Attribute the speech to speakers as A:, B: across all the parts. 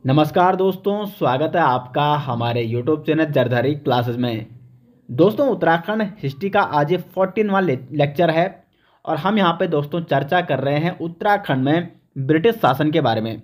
A: नमस्कार दोस्तों, स्वागत है आपका हमारे YouTube चैनल जरधारी क्लासेस में। दोस्तों, उत्तराखंड हिस्ट्री का आज ये 14वां लेक्चर है और हम यहाँ पे दोस्तों चर्चा कर रहे हैं उत्तराखंड में ब्रिटिश शासन के बारे में।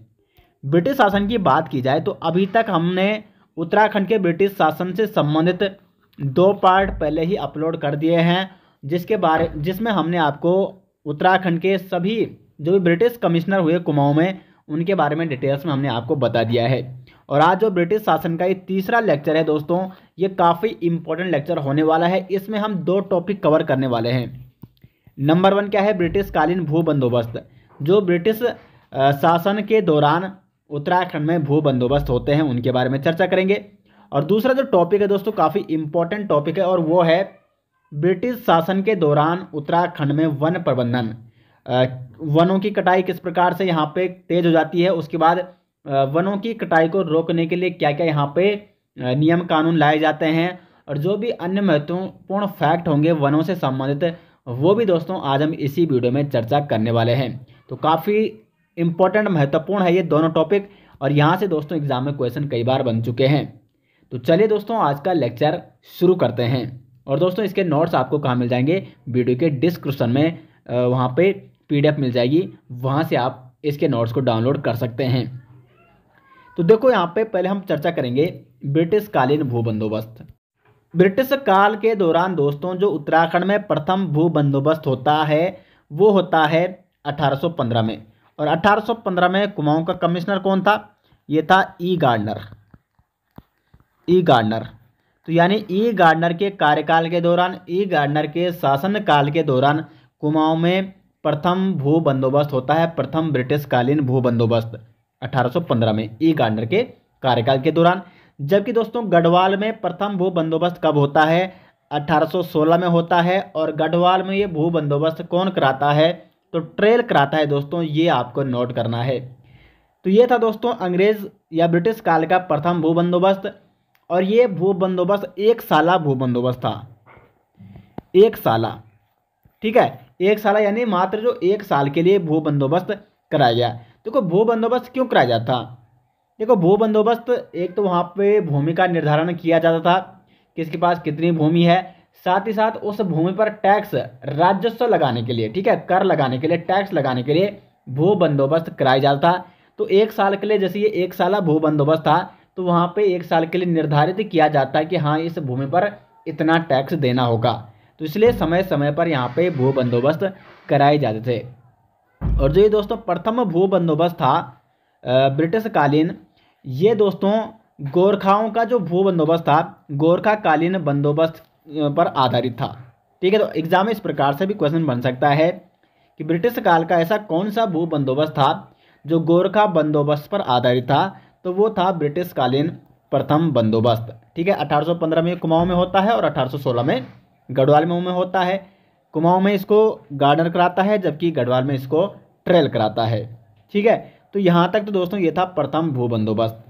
A: ब्रिटिश शासन की बात की जाए तो अभी तक हमने उत्तराखंड के ब्रिटिश शासन से संबंधित 2 पार्ट पहले ही अपलोड कर दिए हैं, जिसमें हमने आपको उत्तराखंड के सभी जो भी ब्रिटिश कमिश्नर हुए कुमाऊं में उनके बारे में डिटेल्स में हमने आपको बता दिया है। और आज जो ब्रिटिश शासन का ये तीसरा लेक्चर है दोस्तों, ये काफ़ी इंपॉर्टेंट लेक्चर होने वाला है। इसमें हम 2 टॉपिक कवर करने वाले हैं। नंबर 1 क्या है? ब्रिटिश कालीन भू बंदोबस्त। जो ब्रिटिश शासन के दौरान उत्तराखंड में भू बंदोबस्त होते हैं उनके बारे में चर्चा करेंगे। और दूसरा जो टॉपिक है दोस्तों, काफ़ी इंपॉर्टेंट टॉपिक है और वो है ब्रिटिश शासन के दौरान उत्तराखंड में वन प्रबंधन। वनों की कटाई किस प्रकार से यहाँ पे तेज हो जाती है, उसके बाद वनों की कटाई को रोकने के लिए क्या क्या यहाँ पे नियम कानून लाए जाते हैं, और जो भी अन्य महत्वपूर्ण फैक्ट होंगे वनों से संबंधित, वो भी दोस्तों आज हम इसी वीडियो में चर्चा करने वाले हैं। तो काफ़ी इम्पोर्टेंट महत्वपूर्ण है ये दोनों टॉपिक, और यहाँ से दोस्तों एग्जाम में क्वेश्चन कई बार बन चुके हैं। तो चलिए दोस्तों आज का लेक्चर शुरू करते हैं। और दोस्तों इसके नोट्स आपको कहाँ मिल जाएंगे? वीडियो के डिस्क्रिप्शन में वहाँ पे PDF मिल जाएगी, वहाँ से आप इसके नोट्स को डाउनलोड कर सकते हैं। तो देखो यहाँ पे पहले हम चर्चा करेंगे ब्रिटिश कालीन भू बंदोबस्त। ब्रिटिश काल के दौरान दोस्तों जो उत्तराखंड में प्रथम भू बंदोबस्त होता है वो होता है 1815 में। और 1815 में कुमाऊं का कमिश्नर कौन था? ये था ई गार्डनर। तो यानी ई गार्डनर के कार्यकाल के दौरान, ई गार्डनर के शासन काल के दौरान कुमाऊं में प्रथम भू बंदोबस्त होता है, प्रथम ब्रिटिश कालीन भू बंदोबस्त 1815 में ई गार्डनर के कार्यकाल के दौरान। जबकि दोस्तों गढ़वाल में प्रथम भू बंदोबस्त कब होता है? 1816 में होता है। और गढ़वाल में ये भू बंदोबस्त कौन कराता है? तो ट्रेल कराता है दोस्तों, ये आपको नोट करना है। तो ये था दोस्तों अंग्रेज या ब्रिटिश काल का प्रथम भू बंदोबस्त। और ये भू बंदोबस्त 1 साला भू बंदोबस्त था। 1 साला, ठीक है, 1 साल यानी मात्र जो 1 साल के लिए भू बंदोबस्त कराया गया। देखो भू बंदोबस्त क्यों कराया जाता? देखो भू बंदोबस्त, एक तो वहाँ पे भूमि का निर्धारण किया जाता था, किसके पास कितनी भूमि है, साथ ही साथ उस भूमि पर टैक्स राजस्व लगाने के लिए, ठीक है, कर लगाने के लिए, टैक्स लगाने के लिए भू बंदोबस्त कराया जाता था। तो 1 साल के लिए, जैसे ये 1 साल भू बंदोबस्त था, तो वहाँ पे 1 साल के लिए निर्धारित किया जाता है कि हाँ इस भूमि पर इतना टैक्स देना होगा। तो इसलिए समय समय पर यहाँ पे भू बंदोबस्त कराए जाते थे। और जो ये दोस्तों प्रथम भू बंदोबस्त था ब्रिटिश कालीन, ये दोस्तों गोरखाओं का जो भू बंदोबस्त था गोरखा कालीन बंदोबस्त पर आधारित था। ठीक है, तो एग्जाम में इस प्रकार से भी क्वेश्चन बन सकता है कि ब्रिटिश काल का ऐसा कौन सा भू बंदोबस्त था जो गोरखा बंदोबस्त पर आधारित था? तो वो था ब्रिटिश कालीन प्रथम बंदोबस्त। ठीक है, 1815 में कुमाऊं में होता है और 1816 में गढ़वाल में होता है। कुमाऊं में इसको गार्डनर कराता है, जबकि गढ़वाल में इसको ट्रेल कराता है। ठीक है, तो यहाँ तक तो दोस्तों ये था प्रथम भू बंदोबस्त।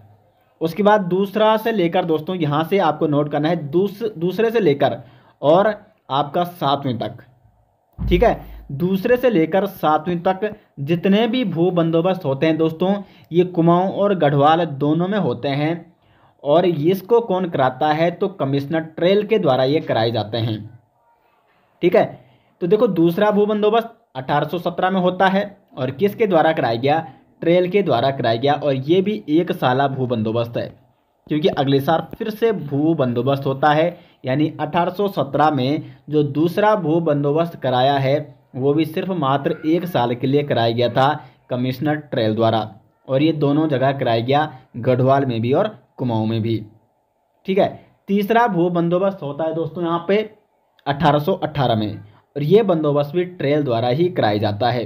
A: उसके बाद दूसरा से लेकर दोस्तों यहाँ से आपको नोट करना है दूसरे से लेकर और आपका 7वीं तक। ठीक है, दूसरे से लेकर 7वीं तक जितने भी भू बंदोबस्त होते हैं दोस्तों, ये कुमाऊं और गढ़वाल दोनों में होते हैं। और इसको कौन कराता है? तो कमिश्नर ट्रेल के द्वारा ये कराए जाते हैं। ठीक है, तो देखो दूसरा भू बंदोबस्त 1817 में होता है और किसके द्वारा कराया गया? ट्रेल के द्वारा कराया गया। और ये भी 1 साला भू बंदोबस्त है, क्योंकि अगले साल फिर से भू बंदोबस्त होता है। यानी 1817 में जो दूसरा भू बंदोबस्त कराया है वो भी सिर्फ मात्र 1 साल के लिए कराया गया था कमिश्नर ट्रेल द्वारा। और ये दोनों जगह कराया गया, गढ़वाल में भी और कुमाऊं में भी। ठीक है, तीसरा भू बंदोबस्त होता है दोस्तों यहाँ पे 1818 में, और ये बंदोबस्त भी ट्रेल द्वारा ही कराया जाता है।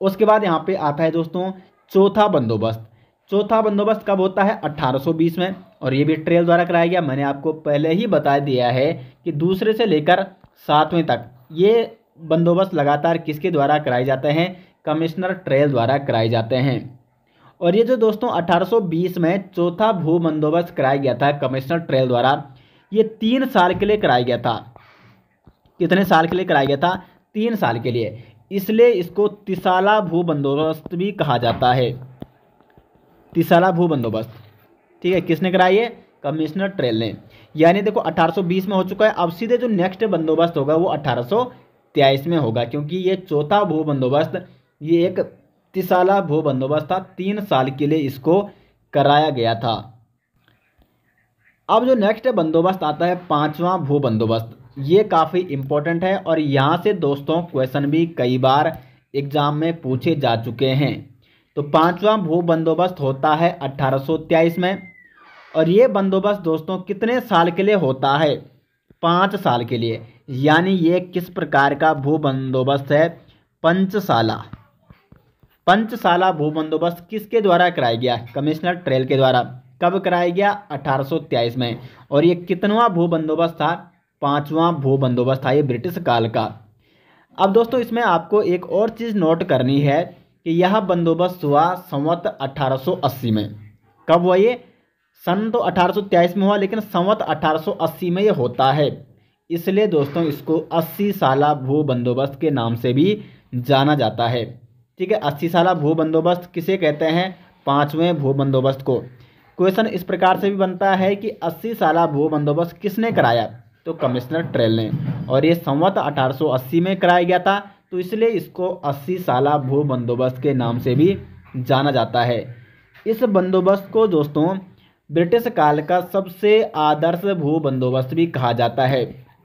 A: उसके बाद यहाँ पे आता है दोस्तों चौथा बंदोबस्त। चौथा बंदोबस्त कब होता है? 1820 में, और ये भी ट्रेल द्वारा कराया गया। मैंने आपको पहले ही बता दिया है कि दूसरे से लेकर 7वें तक ये बंदोबस्त लगातार किसके द्वारा कराए जाते हैं? कमिश्नर ट्रेल द्वारा कराए जाते हैं। और ये जो दोस्तों 1820 में चौथा भू बंदोबस्त कराया गया था कमिश्नर ट्रेल द्वारा, ये 3 साल के लिए कराया गया था। कितने साल के लिए कराया गया था? 3 साल के लिए। इसलिए इसको तिसाला भू बंदोबस्त भी कहा जाता है। तिसाला भू बंदोबस्त, ठीक है, किसने कराई है? कमिश्नर ट्रेल ने। यानी देखो 1820 में हो चुका है, अब सीधे जो नेक्स्ट बंदोबस्त होगा वो 1823 में होगा, क्योंकि ये चौथा भू बंदोबस्त, ये एक तिसाला भू बंदोबस्त था, 3 साल के लिए इसको कराया गया था। अब जो नेक्स्ट बंदोबस्त आता है 5वां भू बंदोबस्त, ये काफ़ी इंपॉर्टेंट है और यहाँ से दोस्तों क्वेश्चन भी कई बार एग्जाम में पूछे जा चुके हैं। तो 5वां भू बंदोबस्त होता है 1823 में, और ये बंदोबस्त दोस्तों कितने साल के लिए होता है? 5 साल के लिए। यानी ये किस प्रकार का भू बंदोबस्त है? पंचसाला। पंचसाला भू बंदोबस्त किसके द्वारा कराया गया? कमिश्नर ट्रेल के द्वारा। कब कराया गया? 1823 में। और ये कितनवां भू बंदोबस्त था? 5वां भू बंदोबस्त था, ये ब्रिटिश काल का। अब दोस्तों इसमें आपको एक और चीज़ नोट करनी है कि यह बंदोबस्त हुआ संवत 1880 में। कब हुआ ये? सन तो 1823 में हुआ, लेकिन संवत 1880 में ये होता है। इसलिए दोस्तों इसको 80 साला भू बंदोबस्त के नाम से भी जाना जाता है। ठीक है, 80 साला भू बंदोबस्त किसे कहते हैं? 5वें भू बंदोबस्त को। क्वेश्चन इस प्रकार से भी बनता है कि 80 साला भू बंदोबस्त किसने कराया? तो कमिश्नर ट्रेल ने, और ये संवत 1880 में कराया गया था, तो इसलिए इसको 80 साला भू बंदोबस्त के नाम से भी जाना जाता है। इस बंदोबस्त को दोस्तों ब्रिटिश काल का सबसे आदर्श भू बंदोबस्त भी कहा जाता है।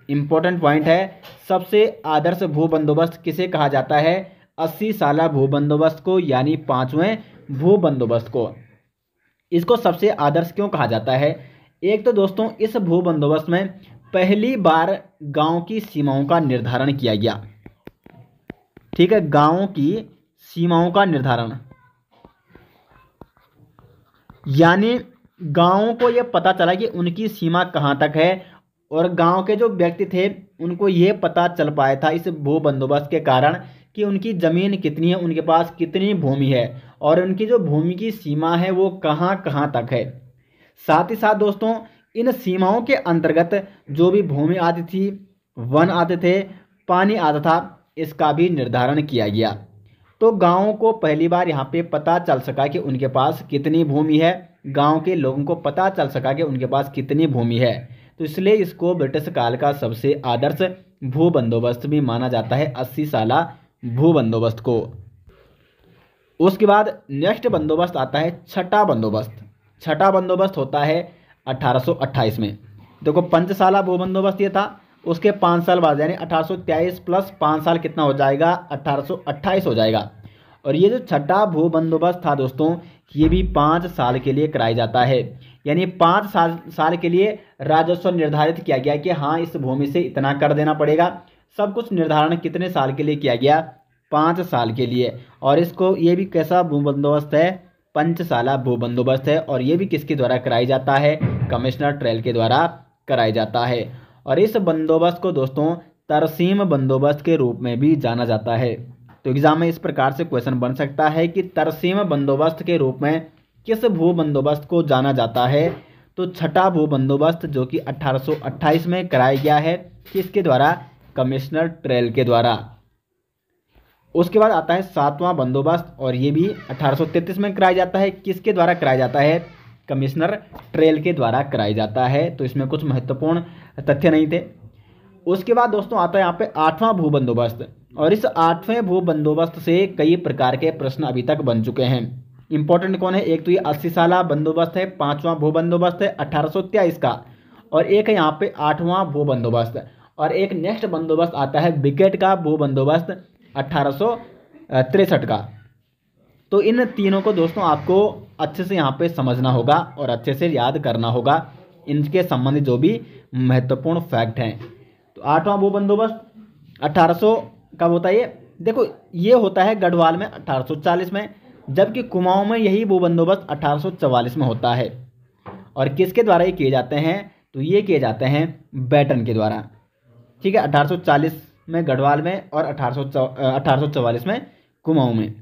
A: इंपॉर्टेंट पॉइंट है, सबसे आदर्श भू बंदोबस्त किसे कहा जाता है? 80 साला भू बंदोबस्त को, यानी 5वें भू बंदोबस्त को। इसको सबसे आदर्श क्यों कहा जाता है? एक तो दोस्तों इस भू बंदोबस्त में पहली बार गांव की सीमाओं का निर्धारण किया गया। ठीक है, गांवों की सीमाओं का निर्धारण, यानी गांवों को यह पता चला कि उनकी सीमा कहाँ तक है, और गांव के जो व्यक्ति थे उनको ये पता चल पाया था इस भू बंदोबस्त के कारण कि उनकी ज़मीन कितनी है, उनके पास कितनी भूमि है, और उनकी जो भूमि की सीमा है वो कहाँ कहाँ तक है। साथ ही साथ दोस्तों इन सीमाओं के अंतर्गत जो भी भूमि आती थी, वन आते थे, पानी आता था, इसका भी निर्धारण किया गया। तो गाँवों को पहली बार यहाँ पे पता चल सका कि उनके पास कितनी भूमि है, गांव के लोगों को पता चल सका कि उनके पास कितनी भूमि है। तो इसलिए इसको ब्रिटिश काल का सबसे आदर्श भू बंदोबस्त भी माना जाता है, 80 साला भू बंदोबस्त को। उसके बाद नेक्स्ट बंदोबस्त आता है छठा बंदोबस्त। छठा बंदोबस्त होता है 1828 में। देखो पंचसाला भू बंदोबस्त ये था, उसके 5 साल बाद यानी 1823 प्लस 5 साल कितना हो जाएगा? 1828 हो जाएगा। और ये जो छठा भू बंदोबस्त था दोस्तों, ये भी 5 साल के लिए कराया जाता है। यानी 5 साल के लिए राजस्व निर्धारित किया गया कि हाँ इस भूमि से इतना कर देना पड़ेगा। सब कुछ निर्धारण कितने साल के लिए किया गया? 5 साल के लिए। और इसको ये भी कैसा भू बंदोबस्त है? पंचसाला भू बंदोबस्त है। और ये भी किसके द्वारा कराया जाता है? कमिश्नर ट्रेल के द्वारा कराया जाता है। और इस बंदोबस्त को दोस्तों तरसीम बंदोबस्त के रूप में भी जाना जाता है। तो एग्जाम में इस प्रकार से क्वेश्चन बन सकता है कि तरसीम बंदोबस्त के रूप में किस भू बंदोबस्त को जाना जाता है? तो छठा भू बंदोबस्त जो कि 1828 में कराया गया है, किसके द्वारा? कमिश्नर ट्रेल के द्वारा। उसके बाद आता है 7वां बंदोबस्त, और ये भी 1833 में कराया जाता है। किसके द्वारा कराया जाता है? कमिश्नर ट्रेल के द्वारा कराया जाता है। तो इसमें कुछ महत्वपूर्ण तथ्य नहीं थे। उसके बाद दोस्तों आता है यहाँ पे 8वां भू बंदोबस्त, और इस 8वें भू बंदोबस्त से कई प्रकार के प्रश्न अभी तक बन चुके हैं। इंपॉर्टेंट कौन है? एक तो ये 80 साला बंदोबस्त है, 5वां भू बंदोबस्त है 1823 का, और एक है यहाँ पे 8वां भू बंदोबस्त, और एक नेक्स्ट बंदोबस्त आता है विकेट का भू बंदोबस्त 1863 का। तो इन तीनों को दोस्तों आपको अच्छे से यहाँ पे समझना होगा और अच्छे से याद करना होगा, इनके संबंधित जो भी महत्वपूर्ण फैक्ट हैं। तो 8वां भू बंदोबस्त 1800 कब होता है? ये देखो ये होता है गढ़वाल में 1840 में, जबकि कुमाऊं में यही भू बंदोबस्त 1844 में होता है। और किसके द्वारा ये किए जाते हैं? तो ये किए जाते हैं बैटन के द्वारा। ठीक है, 1840 में गढ़वाल में और 1844 में कुमाऊं में।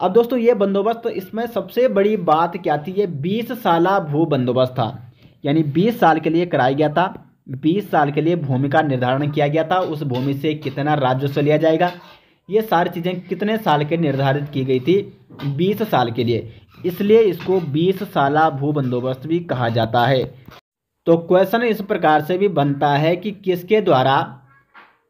A: अब दोस्तों ये बंदोबस्त, इसमें सबसे बड़ी बात क्या थी? ये 20 साला भू बंदोबस्त था, यानी 20 साल के लिए कराया गया था। 20 साल के लिए भूमि का निर्धारण किया गया था, उस भूमि से कितना राजस्व लिया जाएगा, ये सारी चीज़ें कितने साल के निर्धारित की गई थी? 20 साल के लिए। इसलिए इसको 20 साला भू बंदोबस्त भी कहा जाता है। तो क्वेश्चन इस प्रकार से भी बनता है कि किसके द्वारा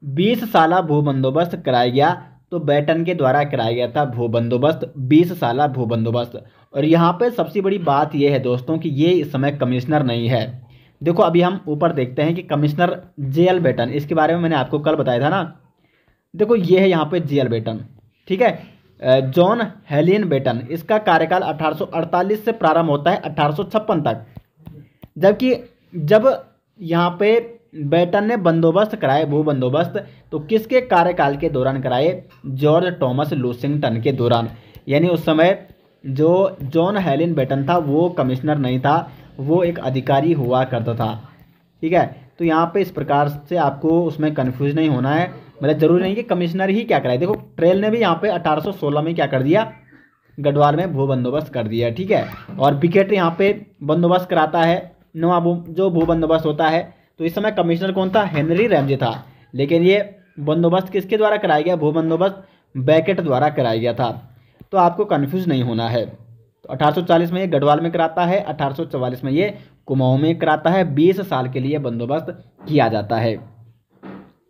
A: 20 साला भू बंदोबस्त कराया गया, तो बेटन के द्वारा कराया गया था भू बंदोबस्त, 20 साला भू बंदोबस्त। और यहाँ पे सबसे बड़ी बात यह है दोस्तों कि ये इस समय कमिश्नर नहीं है। देखो अभी हम ऊपर देखते हैं कि कमिश्नर जे.एल. बेटन, इसके बारे में मैंने आपको कल बताया था ना। देखो ये है यहाँ पे जे.एल. बेटन, ठीक है। जॉन हेलियन बेटन, इसका कार्यकाल 1848 से प्रारंभ होता है 1856 तक। जबकि जब यहाँ पे बेटन ने बंदोबस्त कराए भू बंदोबस्त, तो किसके कार्यकाल के दौरान कराए? जॉर्ज थॉमस लूसिंगटन के दौरान। यानी उस समय जो जॉन हेलियन बेटन था वो कमिश्नर नहीं था, वो एक अधिकारी हुआ करता था, ठीक है। तो यहाँ पे इस प्रकार से आपको उसमें कन्फ्यूज नहीं होना है, मतलब जरूरी नहीं कि कमिश्नर ही क्या कराए। देखो ट्रेल ने भी यहाँ पे 1816 में क्या कर दिया, गढ़वाल में भू बंदोबस्त कर दिया, ठीक है। और बिकेट यहाँ पे बंदोबस्त कराता है नवा जो भू बंदोबस्त होता है। तो इस समय कमिश्नर कौन था? हेनरी रैमजे था। लेकिन ये बंदोबस्त किसके द्वारा कराया गया? भू बंदोबस्त बेकेट द्वारा कराया गया था। तो आपको कन्फ्यूज नहीं होना है। तो 1840 में ये गढ़वाल में कराता है, 1844 में ये कुमाऊं में कराता है। 20 साल के लिए बंदोबस्त किया जाता है।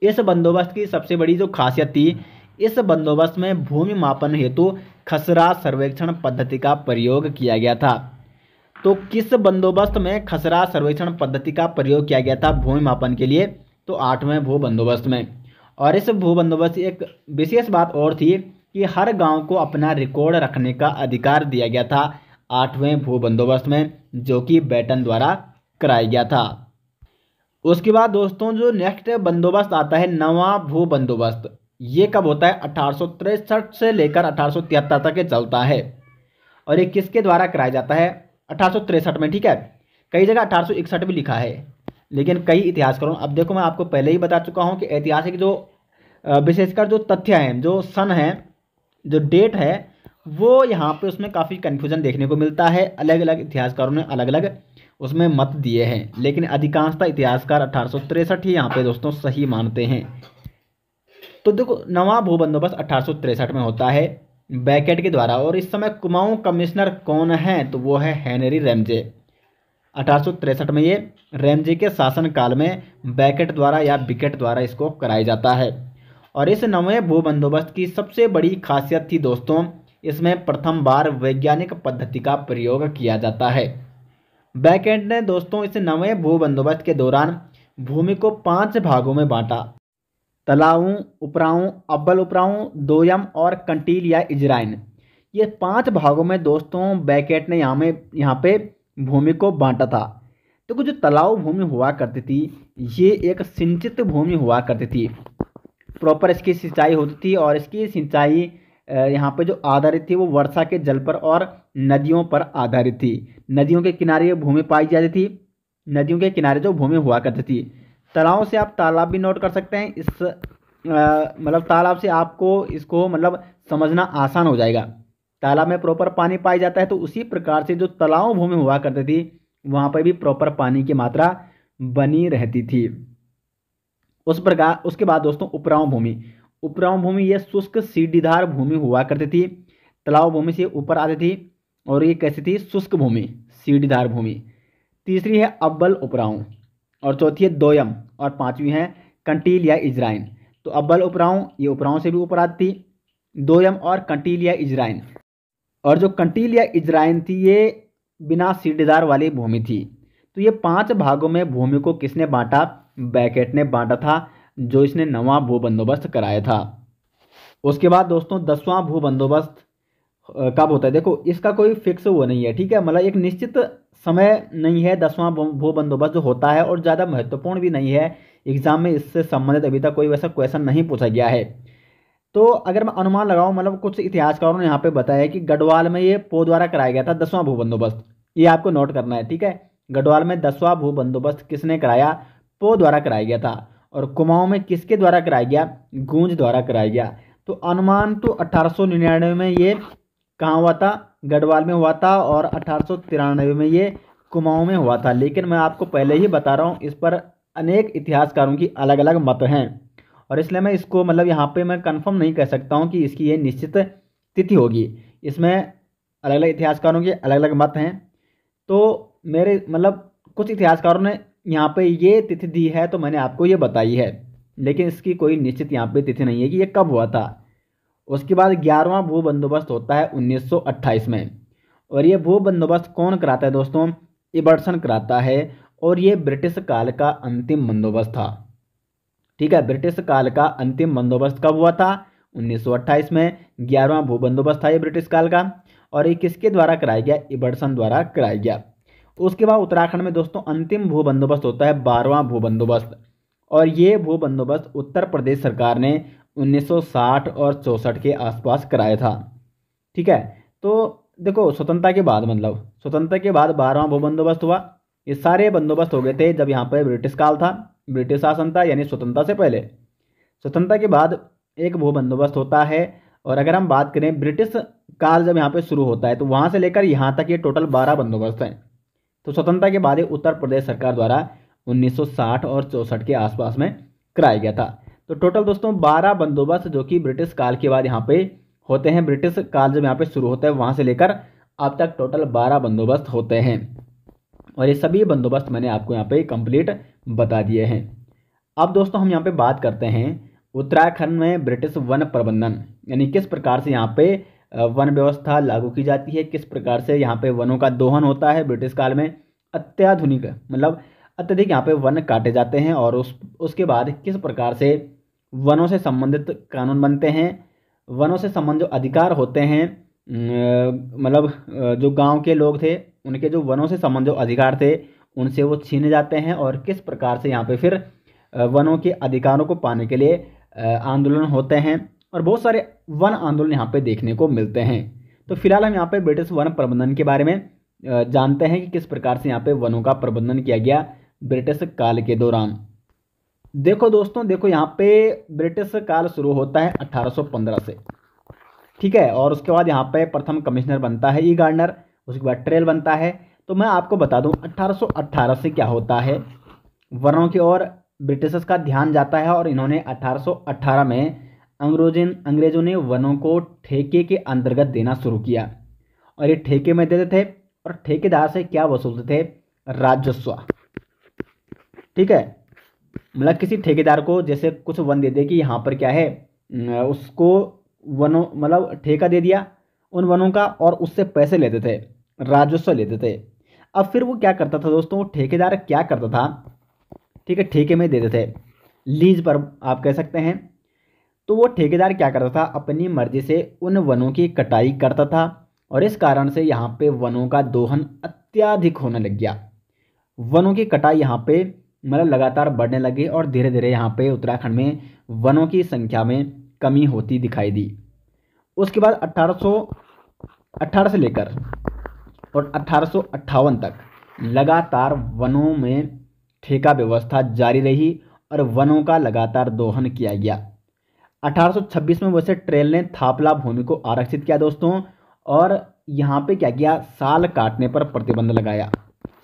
A: इस बंदोबस्त की सबसे बड़ी जो खासियत थी, इस बंदोबस्त में भूमि मापन हेतु खसरा सर्वेक्षण पद्धति का प्रयोग किया गया था। तो किस बंदोबस्त में खसरा सर्वेक्षण पद्धति का प्रयोग किया गया था भूमि मापन के लिए? तो 8वें भू बंदोबस्त में। और इस भू बंदोबस्त की एक विशेष बात और थी कि हर गांव को अपना रिकॉर्ड रखने का अधिकार दिया गया था 8वें भू बंदोबस्त में, जो कि बेटन द्वारा कराया गया था। उसके बाद दोस्तों जो नेक्स्ट बंदोबस्त आता है नवा भू बंदोबस्त, ये कब होता है? 1863 से लेकर 1873 तक ये चलता है। और ये किसके द्वारा कराया जाता है? 1863 में, ठीक है। कई जगह 1861 भी लिखा है, लेकिन कई इतिहासकारों, अब देखो मैं आपको पहले ही बता चुका हूँ कि ऐतिहासिक जो विशेषकर जो तथ्य हैं, जो सन है, जो डेट है, वो यहाँ पे उसमें काफ़ी कन्फ्यूजन देखने को मिलता है। अलग अलग इतिहासकारों ने अलग अलग उसमें मत दिए हैं, लेकिन अधिकांशतः इतिहासकार 1863 ही यहाँ पे दोस्तों सही मानते हैं। तो देखो नवा भू बंदोबस्त 1863 में होता है बेकेट के द्वारा। और इस समय कुमाऊं कमिश्नर कौन है? तो वो है हेनरी रैमजे। 1863 में ये रैमजे के शासनकाल में बेकेट द्वारा या बिकेट द्वारा इसको कराया जाता है। और इस नवे भू बंदोबस्त की सबसे बड़ी खासियत थी दोस्तों, इसमें प्रथम बार वैज्ञानिक पद्धति का प्रयोग किया जाता है। बेकेट ने दोस्तों इस नवे भू बंदोबस्त के दौरान भूमि को 5 भागों में बांटा: तलाऊ, उपराऊ, अव्वल उपराऊ, दोयम और कंटील या इजराइन। ये 5 भागों में दोस्तों बेकेट ने यहाँ पे भूमि को बांटा था। तो कुछ जो तलाऊ भूमि हुआ करती थी, ये एक सिंचित भूमि हुआ करती थी, प्रॉपर इसकी सिंचाई होती थी। और इसकी सिंचाई यहाँ पे जो आधारित थी वो वर्षा के जल पर और नदियों पर आधारित थी। नदियों के किनारे ये भूमि पाई जाती थी, नदियों के किनारे जो भूमि हुआ करती थी। तालाबों से आप तालाब भी नोट कर सकते हैं। इस मतलब तालाब से आपको इसको मतलब समझना आसान हो जाएगा। तालाब में प्रॉपर पानी पाई जाता है, तो उसी प्रकार से जो तालाब भूमि हुआ करती थी वहाँ पर भी प्रॉपर पानी की मात्रा बनी रहती थी। उस प्रकार उसके बाद दोस्तों उपराऊ भूमि, उपराऊ भूमि ये शुष्क सीढ़ीदार भूमि हुआ करती थी, तालाब भूमि से ऊपर आती थी। और ये कैसी थी? शुष्क भूमि, सीढ़ीदार भूमि। तीसरी है अव्वल उपराऊ, और चौथी है दोयम, और पांचवी है कंटील या इजराइन। तो अव्वल उपराऊ ये उपराऊ से भी ऊपर आती थी, दोयम और कंटील या इजराइन। और जो कंटील या इजराइन थी ये बिना सीढ़ीदार वाली भूमि थी। तो ये 5 भागों में भूमि को किसने बांटा? बेकेट ने बांटा था, जो इसने नवा भू बंदोबस्त कराया था। उसके बाद दोस्तों 10वां भू बंदोबस्त कब होता है? देखो इसका कोई फिक्स वो नहीं है, ठीक है, मतलब एक निश्चित समय नहीं है 10वां भू बंदोबस्त जो होता है, और ज़्यादा महत्वपूर्ण भी नहीं है। एग्जाम में इससे संबंधित अभी तक कोई वैसा क्वेश्चन नहीं पूछा गया है। तो अगर मैं अनुमान लगाऊं, मतलब कुछ इतिहासकारों ने यहाँ पे बताया कि गढ़वाल में ये पो द्वारा कराया गया था 10वां भू बंदोबस्त। ये आपको नोट करना है, ठीक है। गढ़वाल में 10वां भू बंदोबस्त किसने कराया? पो द्वारा कराया गया था। और कुमाऊं में किसके द्वारा कराया गया? गूंज द्वारा कराया गया। तो अनुमान तो 1899 में ये कहाँ हुआ था? गढ़वाल में हुआ था। और 1893 में ये कुमाऊं में हुआ था। लेकिन मैं आपको पहले ही बता रहा हूँ, इस पर अनेक इतिहासकारों की अलग अलग मत हैं, और इसलिए मैं इसको मतलब यहाँ पे मैं कंफर्म नहीं कह सकता हूँ कि इसकी ये निश्चित तिथि होगी। इसमें अलग अलग इतिहासकारों के अलग अलग मत हैं। तो मेरे मतलब कुछ इतिहासकारों ने यहाँ पे ये तिथि दी है, तो मैंने आपको ये बताई है, लेकिन इसकी कोई निश्चित यहाँ पे तिथि नहीं है कि ये कब हुआ था। उसके बाद 11वां भू बंदोबस्त होता है 1928 में, और ये भू बंदोबस्त कौन कराता है दोस्तों? इबर्सन कराता है, और ये ब्रिटिश काल का अंतिम बंदोबस्त था। ठीक है, ब्रिटिश काल का अंतिम बंदोबस्त कब हुआ था? 1928 में 11वां भू बंदोबस्त था ये ब्रिटिश काल का, और ये किसके द्वारा कराया गया? इबर्सन द्वारा कराया गया। उसके बाद उत्तराखंड में दोस्तों अंतिम भू बंदोबस्त होता है 12वां भू बंदोबस्त, और ये भू बंदोबस्त उत्तर प्रदेश सरकार ने 1960 और 64 के आसपास कराया था। ठीक है, तो देखो स्वतंत्रता के बाद, मतलब स्वतंत्रता के बाद 12वां भू बंदोबस्त हुआ। ये सारे बंदोबस्त हो गए थे जब यहाँ पर ब्रिटिश काल था, ब्रिटिश शासन था, यानी स्वतंत्रता से पहले। स्वतंत्रता के बाद एक भू बंदोबस्त होता है, और अगर हम बात करें ब्रिटिश काल जब यहाँ पे शुरू होता है तो वहाँ से लेकर यहाँ तक ये टोटल 12 बंदोबस्त हैं। तो स्वतंत्रता के बाद उत्तर प्रदेश सरकार द्वारा 1960 और 64 के आसपास में कराया गया था। तो टोटल दोस्तों 12 बंदोबस्त जो कि ब्रिटिश काल के बाद यहाँ पे होते हैं, ब्रिटिश काल जब यहाँ पे शुरू होता है वहाँ से लेकर अब तक टोटल 12 बंदोबस्त होते हैं, और ये सभी बंदोबस्त मैंने आपको यहाँ पे कंप्लीट बता दिए हैं। अब दोस्तों हम यहाँ पे बात करते हैं उत्तराखंड में ब्रिटिश वन प्रबंधन, यानी किस प्रकार से यहाँ पे वन व्यवस्था लागू की जाती है, किस प्रकार से यहाँ पे वनों का दोहन होता है ब्रिटिश काल में। अत्याधुनिक मतलब अत्यधिक यहाँ पे वन काटे जाते हैं, और उसके बाद किस प्रकार से वनों से संबंधित कानून बनते हैं, वनों से संबंधित जो अधिकार होते हैं, मतलब जो गांव के लोग थे उनके जो वनों से संबंधित जो अधिकार थे उनसे वो छीने जाते हैं, और किस प्रकार से यहाँ पे फिर वनों के अधिकारों को पाने के लिए आंदोलन होते हैं, और बहुत सारे वन आंदोलन यहाँ पे देखने को मिलते हैं। तो फिलहाल हम यहाँ पे ब्रिटिश वन प्रबंधन के बारे में जानते हैं कि किस प्रकार से यहाँ पे वनों का प्रबंधन किया गया ब्रिटिश काल के दौरान। देखो दोस्तों, देखो यहाँ पे ब्रिटिश काल शुरू होता है 1815 से। ठीक है, और उसके बाद यहाँ पे प्रथम कमिश्नर बनता है ई गार्डनर, उसके बाद ट्रेल बनता है। तो मैं आपको बता दूं 1818 से क्या होता है, वनों की ओर ब्रिटिशर्स का ध्यान जाता है, और इन्होंने 1818 में अंग्रेजों ने वनों को ठेके के अंतर्गत देना शुरू किया, और ये ठेके में देते थे, और ठेकेदार से क्या वसूलते थे? राजस्व। ठीक है, मतलब किसी ठेकेदार को जैसे कुछ वन दे दे कि यहाँ पर क्या है, उसको वनों मतलब ठेका दे दिया उन वनों का, और उससे पैसे लेते थे, राजस्व लेते थे। अब फिर वो क्या करता था दोस्तों, ठेकेदार क्या करता था? ठीक है, ठेके में देते थे, लीज पर आप कह सकते हैं। तो वो ठेकेदार क्या करता था, अपनी मर्जी से उन वनों की कटाई करता था, और इस कारण से यहाँ पे वनों का दोहन अत्याधिक होने लग गया। वनों की कटाई यहाँ पे मतलब लगातार बढ़ने लगी, और धीरे धीरे यहाँ पे उत्तराखंड में वनों की संख्या में कमी होती दिखाई दी। उसके बाद 1818 से लेकर और 1858 तक लगातार वनों में ठेका व्यवस्था जारी रही, और वनों का लगातार दोहन किया गया। 1826 में वैसे ट्रेल ने थापला भूमि को आरक्षित किया दोस्तों, और यहाँ पे क्या किया, साल काटने पर प्रतिबंध लगाया।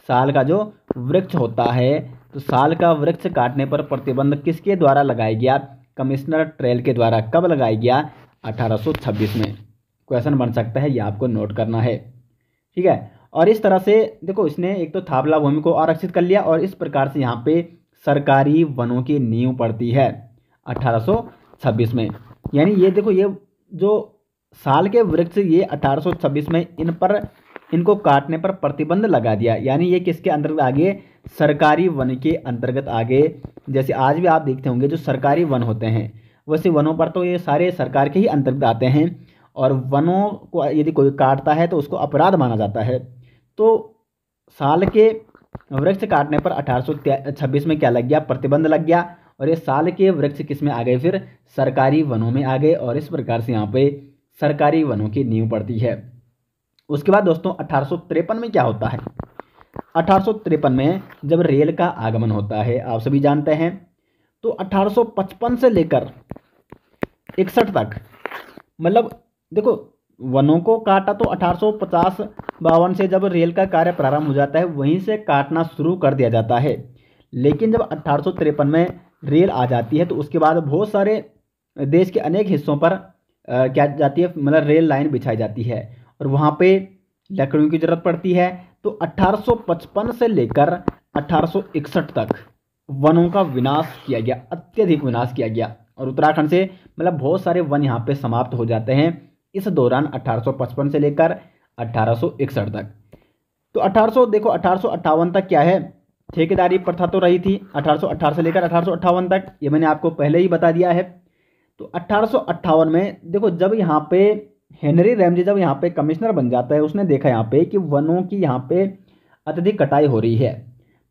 A: साल का जो वृक्ष होता है, तो साल का वृक्ष काटने पर प्रतिबंध किसके द्वारा लगाया गया? कमिश्नर ट्रेल के द्वारा। कब लगाया गया? 1826 में। क्वेश्चन बन सकता है, ये आपको नोट करना है। ठीक है, और इस तरह से देखो इसने एक तो थापला भूमि को आरक्षित कर लिया, और इस प्रकार से यहाँ पे सरकारी वनों की नींव पड़ती है 1826 में। यानी ये देखो, ये जो साल के वृक्ष ये 1826 में इनको काटने पर प्रतिबंध लगा दिया। यानी ये किसके अंतर्गत आ गए? सरकारी वन के अंतर्गत आ गए। जैसे आज भी आप देखते होंगे जो सरकारी वन होते हैं, वैसे वनों पर तो ये सारे सरकार के ही अंतर्गत आते हैं, और वनों को यदि कोई काटता है तो उसको अपराध माना जाता है। तो साल के वृक्ष काटने पर 1826 में क्या लग गया? प्रतिबंध लग गया, और ये साल के वृक्ष किस में आ गए? फिर सरकारी वनों में आ गए, और इस प्रकार से यहाँ पे सरकारी वनों की नींव पड़ती है। उसके बाद दोस्तों 1853 में क्या होता है? 1853 में जब रेल का आगमन होता है, आप सभी जानते हैं। तो 1855 से लेकर 61 तक, मतलब देखो वनों को काटा तो 1850-52 से जब रेल का कार्य प्रारंभ हो जाता है वहीं से काटना शुरू कर दिया जाता है। लेकिन जब 1853 में रेल आ जाती है तो उसके बाद बहुत सारे देश के अनेक हिस्सों पर क्या जाती है, मतलब रेल लाइन बिछाई जाती है, और वहाँ पे लकड़ियों की ज़रूरत पड़ती है। तो 1855 से लेकर 1861 तक वनों का विनाश किया गया, अत्यधिक विनाश किया गया, और उत्तराखंड से मतलब बहुत सारे वन यहाँ पे समाप्त हो जाते हैं इस दौरान 1855 से लेकर 1861 तक। तो 1858 तक क्या है, ठेकेदारी प्रथा तो रही थी 1818 से लेकर 1858 तक, ये मैंने आपको पहले ही बता दिया है। तो 1858 में देखो, जब यहाँ पे हेनरी रैमजे जब यहाँ पे कमिश्नर बन जाता है, उसने देखा यहाँ पे कि वनों की यहाँ पे अत्यधिक कटाई हो रही है।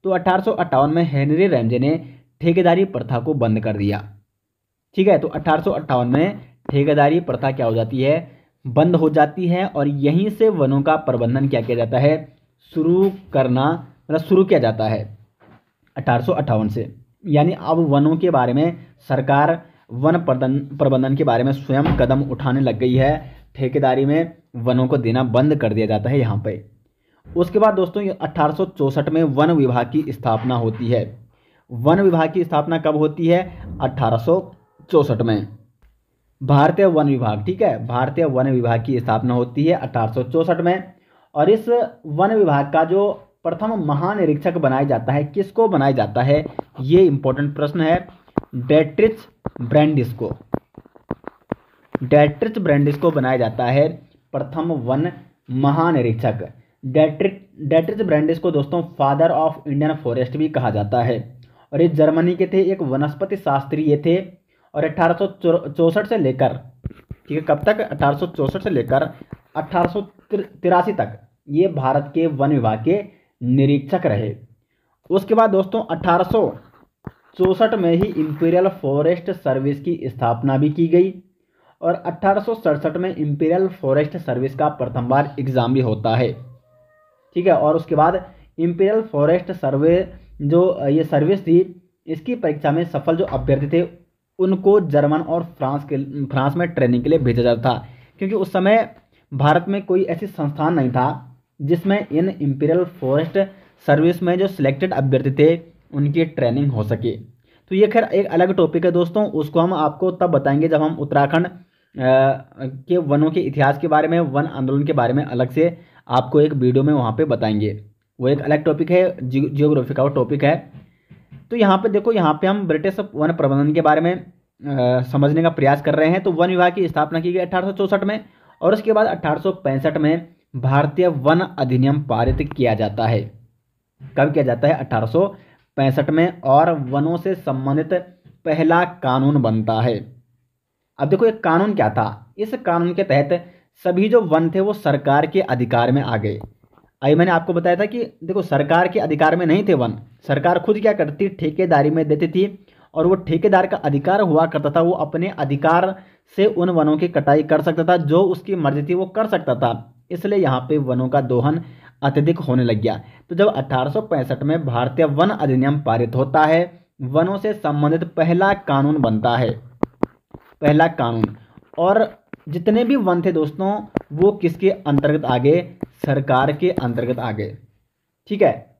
A: तो 1858 में हेनरी रैमजे ने ठेकेदारी प्रथा को बंद कर दिया। ठीक है, तो 1858 में ठेकेदारी प्रथा क्या हो जाती है, बंद हो जाती है, और यहीं से वनों का प्रबंधन क्या किया जाता है, शुरू किया जाता है 1858 से। यानी अब वनों के बारे में सरकार वन प्रबंधन के बारे में स्वयं कदम उठाने लग गई है, ठेकेदारी में वनों को देना बंद कर दिया जाता है यहाँ पे। उसके बाद दोस्तों 1864 में वन विभाग की स्थापना होती है। वन विभाग की स्थापना कब होती है, 1864 में भारतीय वन विभाग। ठीक है, भारतीय वन विभाग की स्थापना होती है 1864 में। और इस वन विभाग का जो प्रथम महानिरीक्षक बनाया जाता है, किसको बनाया जाता है, ये इंपॉर्टेंट प्रश्न है, डेट्रिच ब्रैंडिस को बनाया जाता है प्रथम वन महानिरीक्षक। डेट्रिच ब्रैंडिस को दोस्तों फादर ऑफ इंडियन फॉरेस्ट भी कहा जाता है, और ये जर्मनी के थे, एक वनस्पति शास्त्री थे। और 1864 से लेकर, ठीक है, कब तक, 1864 से लेकर 1883 तक ये भारत के वन विभाग के निरीक्षक रहे। उसके बाद दोस्तों 1864 में ही इंपीरियल फॉरेस्ट सर्विस की स्थापना भी की गई, और 1867 में इंपीरियल फॉरेस्ट सर्विस का प्रथम बार एग्जाम भी होता है। ठीक है, और उसके बाद इंपीरियल फॉरेस्ट सर्वे जो ये सर्विस थी, इसकी परीक्षा में सफल जो अभ्यर्थी थे उनको जर्मन और फ्रांस में ट्रेनिंग के लिए भेजा जाता था, क्योंकि उस समय भारत में कोई ऐसी संस्थान नहीं था जिसमें इन इंपीरियल फॉरेस्ट सर्विस में जो सिलेक्टेड अभ्यर्थी थे उनकी ट्रेनिंग हो सके। तो ये खैर एक अलग टॉपिक है दोस्तों, उसको हम आपको तब बताएंगे जब हम उत्तराखंड के वनों के इतिहास के बारे में, वन आंदोलन के बारे में अलग से आपको एक वीडियो में वहाँ पे बताएंगे। वो एक अलग टॉपिक है, जियोग्राफी का वो टॉपिक है। तो यहाँ पे देखो, यहाँ पे हम ब्रिटिश वन प्रबंधन के बारे में समझने का प्रयास कर रहे हैं। तो वन विभाग की स्थापना की गई 1864 में, और उसके बाद 1865 में भारतीय वन अधिनियम पारित किया जाता है। कब किया जाता है, 1865 में, और वनों से संबंधित पहला कानून बनता है। अब देखो, एक कानून क्या था, इस कानून के तहत सभी जो वन थे वो सरकार के अधिकार में आ गए। अभी मैंने आपको बताया था कि देखो, सरकार के अधिकार में नहीं थे वन, सरकार खुद क्या करती, ठेकेदारी में देती थी, और वो ठेकेदार का अधिकार हुआ करता था, वो अपने अधिकार से उन वनों की कटाई कर सकता था, जो उसकी मर्जी थी वो कर सकता था। इसलिए यहाँ पे वनों का दोहन अत्यधिक होने लग गया। तो जब 1865 में भारतीय वन अधिनियम पारित होता है, वनों से संबंधित पहला कानून बनता है, पहला कानून। और जितने भी वन थे दोस्तों वो किसके अंतर्गत आ गए, सरकार के अंतर्गत आ गए। ठीक है,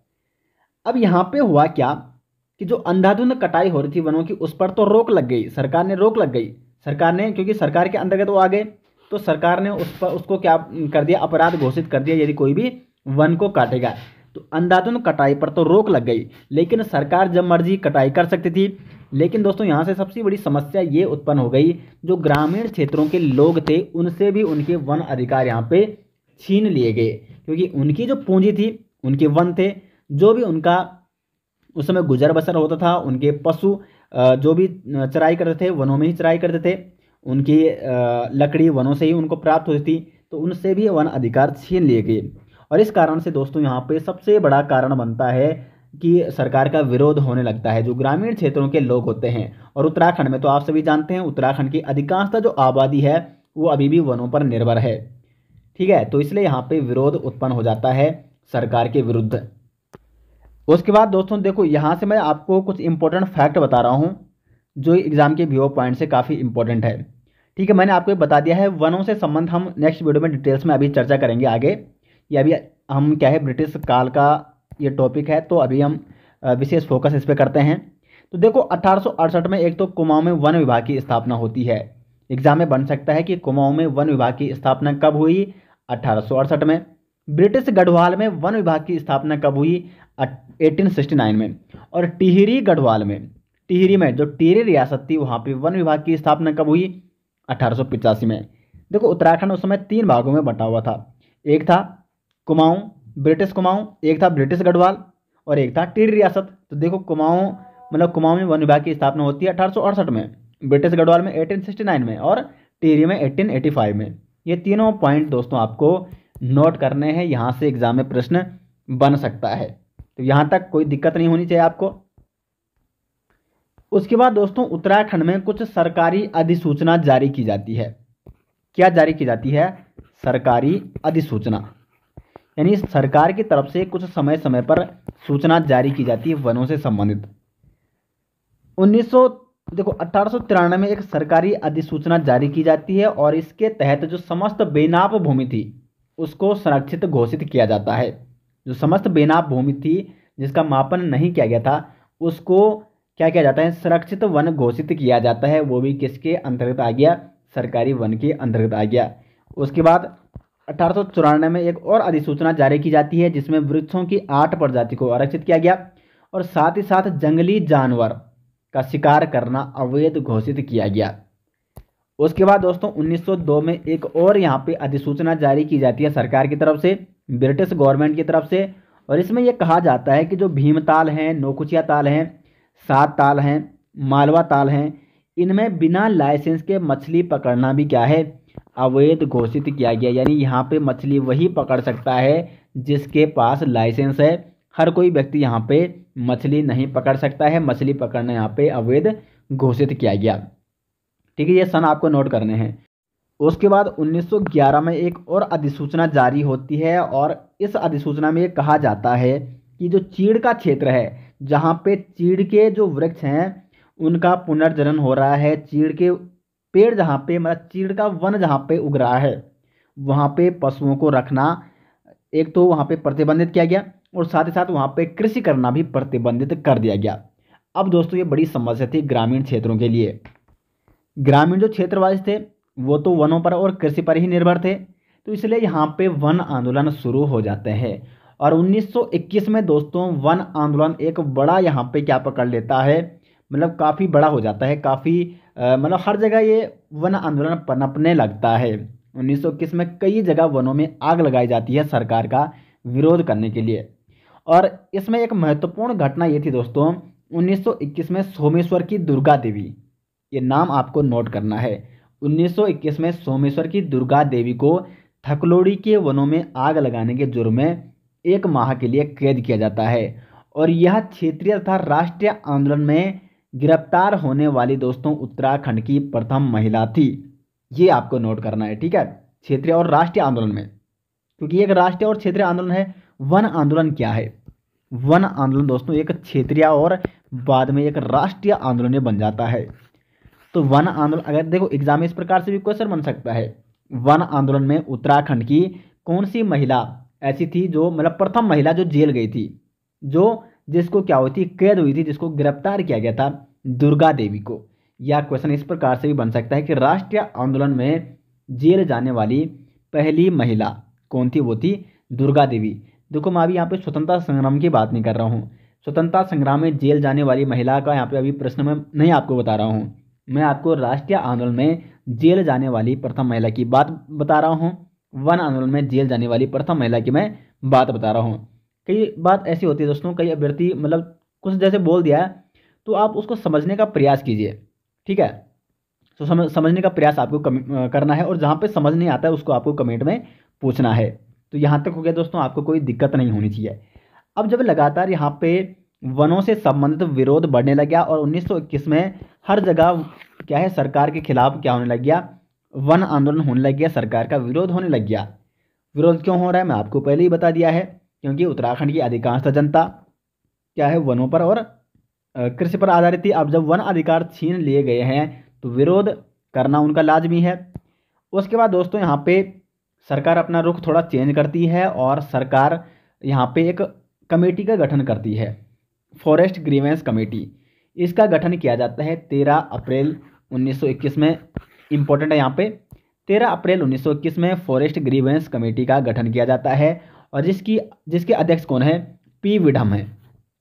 A: अब यहाँ पे हुआ क्या कि जो अंधाधुंध कटाई हो रही थी वनों की, उस पर तो रोक लग गई, सरकार ने रोक लग गई। सरकार ने, क्योंकि सरकार के अंतर्गत वो आ गए, तो सरकार ने उसको क्या कर दिया, अपराध घोषित कर दिया यदि कोई भी वन को काटेगा। तो अंधाधुंध कटाई पर तो रोक लग गई, लेकिन सरकार जब मर्जी कटाई कर सकती थी। लेकिन दोस्तों यहाँ से सबसे बड़ी समस्या ये उत्पन्न हो गई, जो ग्रामीण क्षेत्रों के लोग थे उनसे भी उनके वन अधिकार यहाँ पे छीन लिए गए, क्योंकि उनकी जो पूंजी थी, उनके वन थे, जो भी उनका उस समय गुजर बसर होता था, उनके पशु जो भी चराई करते थे वनों में ही चराई करते थे, उनकी लकड़ी वनों से ही उनको प्राप्त होती थी, तो उनसे भी वन अधिकार छीन लिए गए। और इस कारण से दोस्तों यहाँ पे सबसे बड़ा कारण बनता है कि सरकार का विरोध होने लगता है जो ग्रामीण क्षेत्रों के लोग होते हैं। और उत्तराखंड में तो आप सभी जानते हैं, उत्तराखंड की अधिकांशतः जो आबादी है वो अभी भी वनों पर निर्भर है। ठीक है, तो इसलिए यहाँ पे विरोध उत्पन्न हो जाता है सरकार के विरुद्ध। उसके बाद दोस्तों देखो, यहाँ से मैं आपको कुछ इंपॉर्टेंट फैक्ट बता रहा हूँ जो एग्जाम के व्यू पॉइंट से काफ़ी इंपॉर्टेंट है। ठीक है, मैंने आपको बता दिया है, वनों से संबंध हम नेक्स्ट वीडियो में डिटेल्स में अभी चर्चा करेंगे आगे। ये अभी हम क्या है, ब्रिटिश काल का ये टॉपिक है, तो अभी हम विशेष फोकस इस पर करते हैं। तो देखो 1868 में एक तो कुमाऊं में वन विभाग की स्थापना होती है। एग्जाम में बन सकता है कि कुमाऊं में वन विभाग की स्थापना कब हुई, 1868 में। ब्रिटिश गढ़वाल में वन विभाग की स्थापना कब हुई? 1869 में। और टिहरी गढ़वाल में, टिहरी में जो टिहरी रियासत थी वहाँ पे वन विभाग की स्थापना कब हुई? 1885 में। देखो उत्तराखंड उस समय 3 भागों में बंटा हुआ था। एक था कुमाऊं, ब्रिटिश कुमाऊं, एक था ब्रिटिश गढ़वाल और एक था टिहरी रियासत। तो देखो कुमाऊं मतलब कुमाऊं में वन विभाग की स्थापना होती है 1868 में, ब्रिटिश गढ़वाल में 1869 में और टिहरी में 1885 में। ये तीनों पॉइंट दोस्तों आपको नोट करने हैं, यहाँ से एग्जाम में प्रश्न बन सकता है। तो यहाँ तक कोई दिक्कत नहीं होनी चाहिए आपको। उसके बाद दोस्तों उत्तराखंड में कुछ सरकारी अधिसूचना जारी की जाती है। क्या जारी की जाती है? सरकारी अधिसूचना, यानी सरकार की तरफ से कुछ समय समय पर सूचना जारी की जाती है वनों से संबंधित। 1893 में एक सरकारी अधिसूचना जारी की जाती है और इसके तहत जो समस्त बेनाप भूमि थी उसको संरक्षित घोषित किया जाता है। जो समस्त बेनाप भूमि थी जिसका मापन नहीं किया गया था उसको क्या किया जाता है? संरक्षित वन घोषित किया जाता है। वो भी किसके अंतर्गत आ गया? सरकारी वन के अंतर्गत आ गया। उसके बाद 1894 में एक और अधिसूचना जारी की जाती है जिसमें वृक्षों की 8 प्रजाति को आरक्षित किया गया और साथ ही साथ जंगली जानवर का शिकार करना अवैध घोषित किया गया। उसके बाद दोस्तों 1902 में एक और यहाँ पे अधिसूचना जारी की जाती है सरकार की तरफ से, ब्रिटिश गवर्नमेंट की तरफ से, और इसमें यह कहा जाता है कि जो भीमताल हैं, नौकुचिया ताल हैं, सात ताल हैं, मालवा ताल हैं, इनमें बिना लाइसेंस के मछली पकड़ना भी क्या है? अवैध घोषित किया गया। यानी यहाँ पे मछली वही पकड़ सकता है जिसके पास लाइसेंस है। हर कोई व्यक्ति यहाँ पे मछली नहीं पकड़ सकता है। मछली पकड़ना यहाँ पे अवैध घोषित किया गया। ठीक है, ये सन आपको नोट करने हैं। उसके बाद 1911 में एक और अधिसूचना जारी होती है और इस अधिसूचना में ये कहा जाता है कि जो चीड़ का क्षेत्र है, जहाँ पे चीड़ के जो वृक्ष हैं उनका पुनर्जनन हो रहा है, चीड़ के पेड़ जहाँ पे मतलब चीड़ का वन जहाँ पे उग रहा है वहाँ पे पशुओं को रखना एक तो वहाँ पे प्रतिबंधित किया गया और साथ ही साथ वहाँ पे कृषि करना भी प्रतिबंधित कर दिया गया। अब दोस्तों ये बड़ी समस्या थी ग्रामीण क्षेत्रों के लिए। ग्रामीण जो क्षेत्रवासी थे वो तो वनों पर और कृषि पर ही निर्भर थे, तो इसलिए यहाँ पे वन आंदोलन शुरू हो जाते हैं। और 1921 में दोस्तों वन आंदोलन एक बड़ा यहाँ पे क्या पकड़ लेता है, मतलब काफ़ी बड़ा हो जाता है, काफ़ी मतलब हर जगह ये वन आंदोलन पनपने लगता है। 1921 में कई जगह वनों में आग लगाई जाती है सरकार का विरोध करने के लिए। और इसमें एक महत्वपूर्ण घटना ये थी दोस्तों, 1921 में सोमेश्वर की दुर्गा देवी, ये नाम आपको नोट करना है। 1921 में सोमेश्वर की दुर्गा देवी को थकलोड़ी के वनों में आग लगाने के जुर्म में 1 माह के लिए कैद किया जाता है और यह क्षेत्रीय तथा राष्ट्रीय आंदोलन में गिरफ्तार होने वाली दोस्तों उत्तराखंड की प्रथम महिला थी। ये आपको नोट करना है, ठीक है, क्षेत्रीय और राष्ट्रीय आंदोलन में, क्योंकि एक राष्ट्रीय और क्षेत्रीय आंदोलन है। वन आंदोलन क्या है? वन आंदोलन दोस्तों एक क्षेत्रीय और बाद में एक राष्ट्रीय आंदोलन में बन जाता है। तो वन आंदोलन अगर देखो एग्जाम में इस प्रकार से भी क्वेश्चन बन सकता है, वन आंदोलन में उत्तराखंड की कौन सी महिला ऐसी थी जो मतलब प्रथम महिला जो जेल गई थी, जो जिसको क्या हुई थी, कैद हुई थी, जिसको गिरफ्तार किया गया था, दुर्गा देवी को। यह क्वेश्चन इस प्रकार से भी बन सकता है कि राष्ट्रीय आंदोलन में जेल जाने वाली पहली महिला कौन थी? वो थी दुर्गा देवी। देखो मैं अभी यहाँ पे स्वतंत्रता संग्राम की बात नहीं कर रहा हूँ, स्वतंत्रता संग्राम में जेल जाने वाली महिला का यहाँ पे अभी प्रश्न में नहीं आपको बता रहा हूँ, मैं आपको राष्ट्रीय आंदोलन में जेल जाने वाली प्रथम महिला की बात बता रहा हूँ। वन आंदोलन में जेल जाने वाली प्रथम महिला की मैं बात बता रहा हूँ। कई बात ऐसी होती है दोस्तों, कई अभ्यर्थी मतलब कुछ जैसे बोल दिया है तो आप उसको समझने का प्रयास कीजिए, ठीक है। तो समझने का प्रयास आपको करना है और जहाँ पे समझ नहीं आता है उसको आपको कमेंट में पूछना है। तो यहाँ तक हो गया दोस्तों, आपको कोई दिक्कत नहीं होनी चाहिए। अब जब लगातार यहाँ पे वनों से संबंधित विरोध बढ़ने लग गया और 1921 में हर जगह क्या है सरकार के खिलाफ क्या होने लग गया, वन आंदोलन होने लग गया, सरकार का विरोध होने लग गया। विरोध क्यों हो रहा है मैं आपको पहले ही बता दिया है, क्योंकि उत्तराखंड की अधिकांशतः जनता क्या है वनों पर और कृषि पर आधारित थी। अब जब वन अधिकार छीन लिए गए हैं तो विरोध करना उनका लाजमी है। उसके बाद दोस्तों यहाँ पे सरकार अपना रुख थोड़ा चेंज करती है और सरकार यहाँ पे एक कमेटी का गठन करती है, फॉरेस्ट ग्रीवेंस कमेटी। इसका गठन किया जाता है 13 अप्रैल 1921 में। इंपॉर्टेंट है यहाँ पे 13 अप्रैल 1921 में फॉरेस्ट ग्रीवेंस कमेटी का गठन किया जाता है और जिसके अध्यक्ष कौन है, पी विडम है।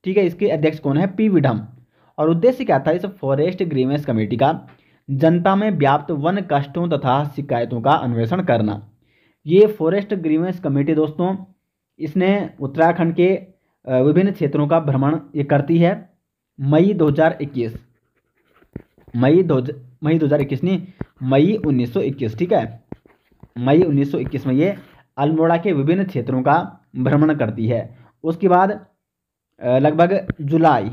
A: ठीक है, इसके अध्यक्ष कौन है, पी विडम। और उद्देश्य क्या था इस फॉरेस्ट ग्रीवेंस कमेटी का, जनता में व्याप्त वन कष्टों तथा शिकायतों का अन्वेषण करना। ये फॉरेस्ट ग्रीवेंस कमेटी दोस्तों, इसने उत्तराखंड के विभिन्न क्षेत्रों का भ्रमण ये करती है। मई 2021 मई 2021 नहीं, मई 1921, ठीक है, मई 1921 में ये अल्मोड़ा के विभिन्न क्षेत्रों का भ्रमण करती है। उसके बाद लगभग जुलाई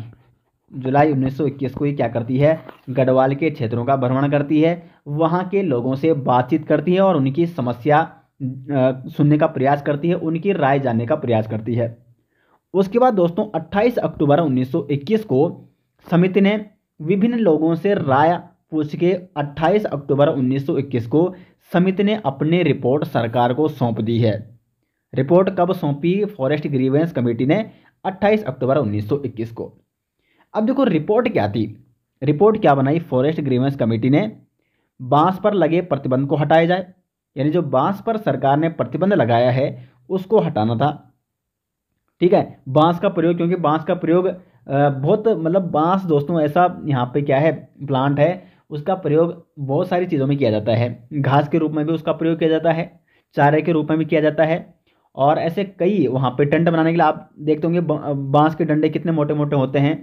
A: 1921 को ये क्या करती है, गढ़वाल के क्षेत्रों का भ्रमण करती है, वहाँ के लोगों से बातचीत करती है और उनकी समस्या सुनने का प्रयास करती है, उनकी राय जानने का प्रयास करती है। उसके बाद दोस्तों 28 अक्टूबर 1921 को समिति ने विभिन्न लोगों से राय पूछ के 28 अक्टूबर 1921 को समिति ने अपनी रिपोर्ट सरकार को सौंप दी है। रिपोर्ट कब सौंपी फॉरेस्ट ग्रीवेंस कमेटी ने, 28 अक्टूबर 1921 को। अब देखो रिपोर्ट क्या थी, रिपोर्ट क्या बनाई फॉरेस्ट ग्रीवेंस कमेटी ने, बांस पर लगे प्रतिबंध को हटाया जाए, यानी जो बांस पर सरकार ने प्रतिबंध लगाया है उसको हटाना था। ठीक है, बांस का प्रयोग, क्योंकि बांस का प्रयोग बहुत मतलब बांस दोस्तों ऐसा यहाँ पे क्या है प्लांट है, उसका प्रयोग बहुत सारी चीज़ों में किया जाता है। घास के रूप में भी उसका प्रयोग किया जाता है, चारे के रूप में भी किया जाता है, और ऐसे कई वहाँ पे टेंट बनाने के लिए आप देखते होंगे बांस के डंडे कितने मोटे मोटे होते हैं।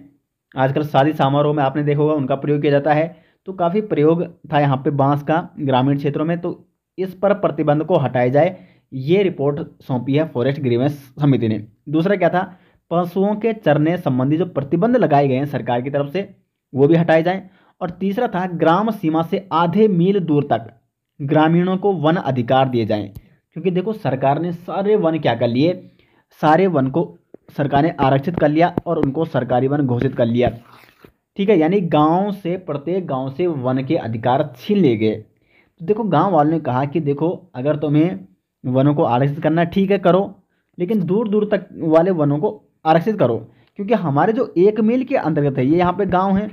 A: आजकल शादी समारोह में आपने देखा होगा उनका प्रयोग किया जाता है। तो काफ़ी प्रयोग था यहाँ पे बांस का ग्रामीण क्षेत्रों में, तो इस पर प्रतिबंध को हटाया जाए, ये रिपोर्ट सौंपी है फॉरेस्ट ग्रीवेंस समिति ने। दूसरा क्या था, पशुओं के चरने संबंधी जो प्रतिबंध लगाए गए हैं सरकार की तरफ से वो भी हटाए जाएं। और तीसरा था, ग्राम सीमा से आधे मील दूर तक ग्रामीणों को वन अधिकार दिए जाएं, क्योंकि देखो सरकार ने सारे वन क्या कर लिए, सारे वन को सरकार ने आरक्षित कर लिया और उनको सरकारी वन घोषित कर लिया। ठीक है, यानी गांव से, प्रत्येक गांव से वन के अधिकार छीन लिए गए। तो देखो गांव वालों ने कहा कि देखो अगर तुम्हें वनों को आरक्षित करना ठीक है करो, लेकिन दूर दूर तक वाले वनों को आरक्षित करो, क्योंकि हमारे जो 1 मील के अंतर्गत है, ये यहाँ पे गांव है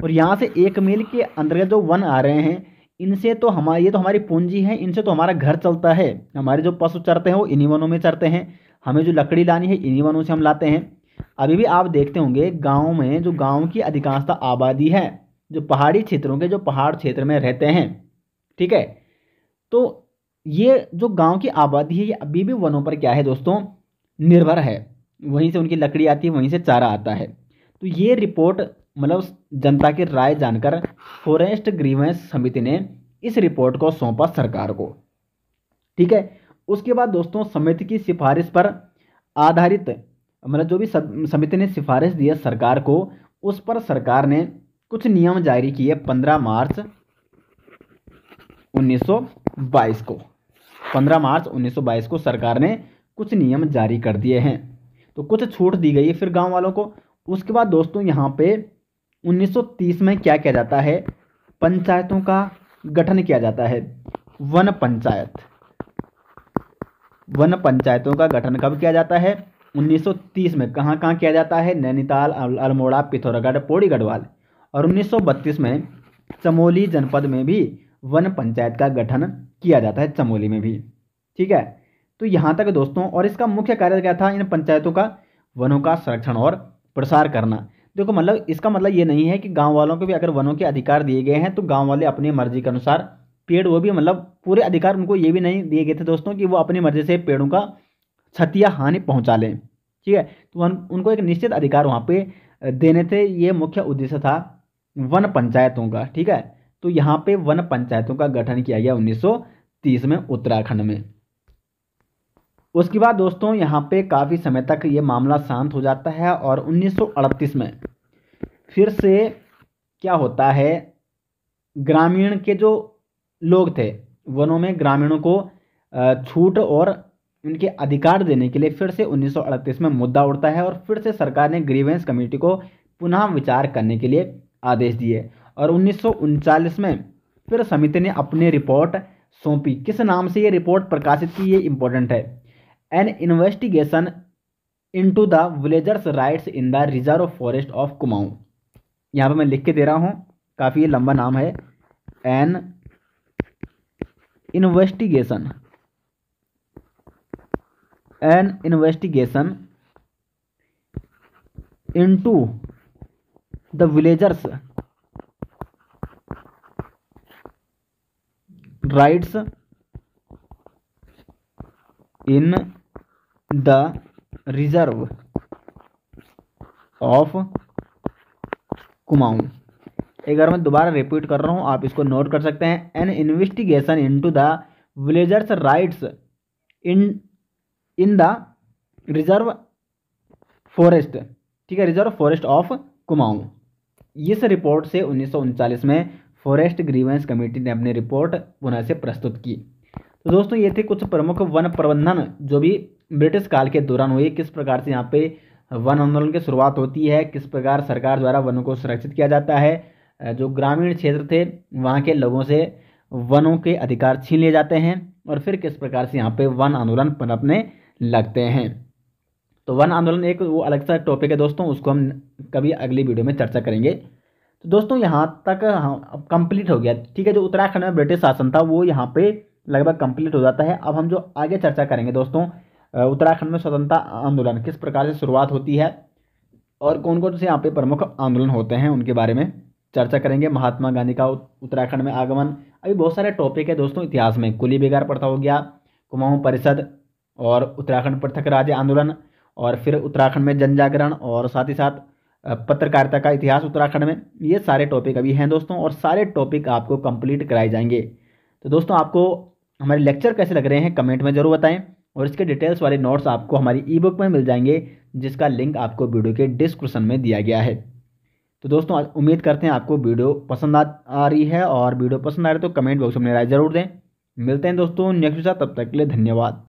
A: और यहाँ से 1 मील के अंतर्गत जो वन आ रहे हैं, इनसे तो हमारी, ये तो हमारी पूंजी है, इनसे तो हमारा घर चलता है। हमारे जो पशु चरते हैं वो इन्हीं वनों में चरते हैं, हमें जो लकड़ी लानी है इन्हीं वनों से हम लाते हैं। अभी भी आप देखते होंगे गाँव में, जो गाँव की अधिकांशता आबादी है, जो पहाड़ी क्षेत्रों के, जो पहाड़ क्षेत्र में रहते हैं, ठीक है, तो ये जो गांव की आबादी है ये अभी भी वनों पर क्या है दोस्तों, निर्भर है, वहीं से उनकी लकड़ी आती है, वहीं से चारा आता है। तो ये रिपोर्ट मतलब जनता की राय जानकर फॉरेस्ट ग्रीवेंस समिति ने इस रिपोर्ट को सौंपा सरकार को। ठीक है, उसके बाद दोस्तों समिति की सिफारिश पर आधारित, मतलब जो भी समिति ने सिफारिश दी है सरकार को, उस पर सरकार ने कुछ नियम जारी किए 15 मार्च 1922 को। 15 मार्च 1922 को सरकार ने कुछ नियम जारी कर दिए हैं, तो कुछ छूट दी गई है फिर गांव वालों को। उसके बाद दोस्तों यहाँ पे 1930 में क्या किया जाता है, पंचायतों का गठन किया जाता है। वन पंचायतों का गठन कब किया जाता है, 1930 में। कहाँ कहाँ किया जाता है, नैनीताल, अल्मोड़ा, पिथौरागढ़, पौड़ी, गढ़वाल। और 1932 में चमोली जनपद में भी वन पंचायत का गठन किया जाता है, चमोली में भी। ठीक है, तो यहाँ तक दोस्तों। और इसका मुख्य कार्य क्या था, इन पंचायतों का वनों का संरक्षण और प्रसार करना। देखो मतलब इसका मतलब ये नहीं है कि गांव वालों को भी अगर वनों के अधिकार दिए गए हैं तो गांव वाले अपनी मर्जी के अनुसार पेड़, वो भी मतलब पूरे अधिकार उनको ये भी नहीं दिए गए थे दोस्तों कि वो अपनी मर्जी से पेड़ों का क्षति या हानि पहुँचा लें। ठीक है, तो उनको एक निश्चित अधिकार वहाँ पे देने थे, ये मुख्य उद्देश्य था वन पंचायतों का। ठीक है, तो यहाँ पे वन पंचायतों का गठन किया गया 1930 में उत्तराखंड में। उसके बाद दोस्तों यहाँ पे काफ़ी समय तक ये मामला शांत हो जाता है और 1938 में फिर से क्या होता है, ग्रामीण के जो लोग थे वनों में, ग्रामीणों को छूट और उनके अधिकार देने के लिए फिर से 1938 में मुद्दा उठता है और फिर से सरकार ने ग्रीवेंस कमेटी को पुनः विचार करने के लिए आदेश दिए। और 1939 में फिर समिति ने अपनी रिपोर्ट सौंपी। किस नाम से ये रिपोर्ट प्रकाशित की, ये इंपॉर्टेंट है, N investigation into the villagers rights in the reserve forest of Kumaon. यहाँ पे मैं लिख के दे रहा हूँ, काफ़ी लंबा नाम है, N investigation, N investigation into the villagers rights in the reserve of Kumaon. एक बार मैं दोबारा रिपीट कर रहा हूं, आप इसको नोट कर सकते हैं। N investigation into the villagers rights in in the reserve forest, ठीक है, रिजर्व फॉरेस्ट ऑफ कुमाऊं। इस रिपोर्ट से 1939 में फॉरेस्ट ग्रीवेंस कमेटी ने अपनी रिपोर्ट पुनः से प्रस्तुत की। तो दोस्तों ये थे कुछ प्रमुख वन प्रबंधन जो भी ब्रिटिश काल के दौरान हुए, किस प्रकार से यहाँ पे वन आंदोलन की शुरुआत होती है, किस प्रकार सरकार द्वारा वनों को सुरक्षित किया जाता है, जो ग्रामीण क्षेत्र थे वहाँ के लोगों से वनों के अधिकार छीन लिए जाते हैं, और फिर किस प्रकार से यहाँ पे वन आंदोलन पनपने लगते हैं। तो वन आंदोलन एक वो अलग सा टॉपिक है दोस्तों, उसको हम कभी अगली वीडियो में चर्चा करेंगे। तो दोस्तों यहाँ तक अब कंप्लीट हो गया, ठीक है। जो उत्तराखंड में ब्रिटिश शासन था वो यहाँ पे लगभग कंप्लीट हो जाता है। अब हम जो आगे चर्चा करेंगे दोस्तों, उत्तराखंड में स्वतंत्रता आंदोलन किस प्रकार से शुरुआत होती है और कौन कौन से यहाँ पे प्रमुख आंदोलन होते हैं उनके बारे में चर्चा करेंगे। महात्मा गांधी का उत्तराखंड में आगमन, अभी बहुत सारे टॉपिक है दोस्तों इतिहास में। कुली बेगार प्रथा हो गया, कुमाऊं परिषद और उत्तराखंड पृथक राज्य आंदोलन, और फिर उत्तराखंड में जन जागरण, और साथ ही साथ पत्रकारिता का इतिहास उत्तराखंड में। ये सारे टॉपिक अभी हैं दोस्तों, और सारे टॉपिक आपको कंप्लीट कराए जाएंगे। तो दोस्तों आपको हमारे लेक्चर कैसे लग रहे हैं कमेंट में ज़रूर बताएं, और इसके डिटेल्स वाले नोट्स आपको हमारी ई बुक में मिल जाएंगे, जिसका लिंक आपको वीडियो के डिस्क्रिप्शन में दिया गया है। तो दोस्तों उम्मीद करते हैं आपको वीडियो पसंद आ रही है, और वीडियो पसंद आ रही है तो कमेंट बॉक्स में राय जरूर दें। मिलते हैं दोस्तों नेक्स्ट, तब तक के लिए धन्यवाद।